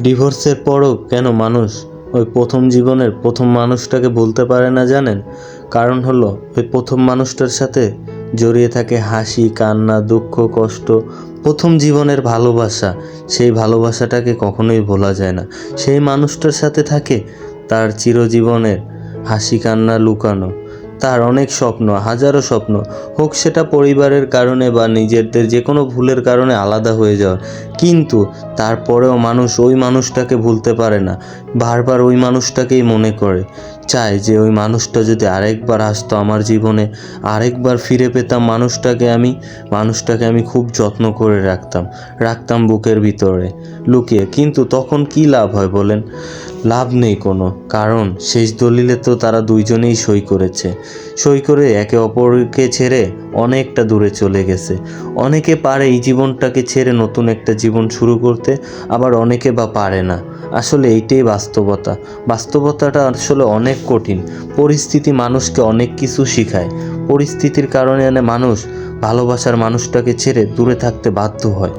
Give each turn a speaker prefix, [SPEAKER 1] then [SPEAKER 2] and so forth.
[SPEAKER 1] ডিভোর্সের পরও কেন মানুষ ওই প্রথম জীবনের প্রথম মানুষটাকে ভুলতে পারে না জানেন? কারণ হলো ওই প্রথম মানুষটার সাথে জড়িয়ে থাকে হাসি, কান্না, দুঃখ, কষ্ট, প্রথম জীবনের ভালোবাসা। সেই ভালোবাসাটাকে কখনোই ভোলা যায় না। সেই মানুষটার সাথে থাকে তার চিরজীবনের হাসি, কান্না লুকানো, তার অনেক স্বপ্ন, হাজারো স্বপ্ন, হোক সেটা পরিবারের কারণে বা নিজেদের যে কোনো ভুলের কারণে আলাদা হয়ে যাওয়ার। কিন্তু তারপরেও মানুষ ওই মানুষটাকে ভুলতে পারে না, বারবার ওই মানুষটাকেই মনে করে, চায় যে ওই মানুষটা যদি আরেকবার আসতো আমার জীবনে, আরেকবার ফিরে পেতাম মানুষটাকে আমি খুব যত্ন করে রাখতাম বুকের ভিতরে লুকিয়ে। কিন্তু তখন কি লাভ হয় বলেন? লাভ নেই কোনো, কারণ শেষ দলিলে তো তারা দুইজনেই সই করেছে। সই করে একে অপরকে ছেড়ে অনেকটা দূরে চলে গেছে। অনেকে পারে এই জীবনটাকে ছেড়ে নতুন একটা জীবন শুরু করতে, আবার অনেকে বা পারে না। আসলে এইটাই বাস্তবতাটা আসলে অনেক কঠিন। পরিস্থিতি মানুষকে অনেক কিছু শেখায়। পরিস্থিতির কারণে মানুষ ভালোবাসার মানুষটাকে ছেড়ে দূরে থাকতে বাধ্য হয়।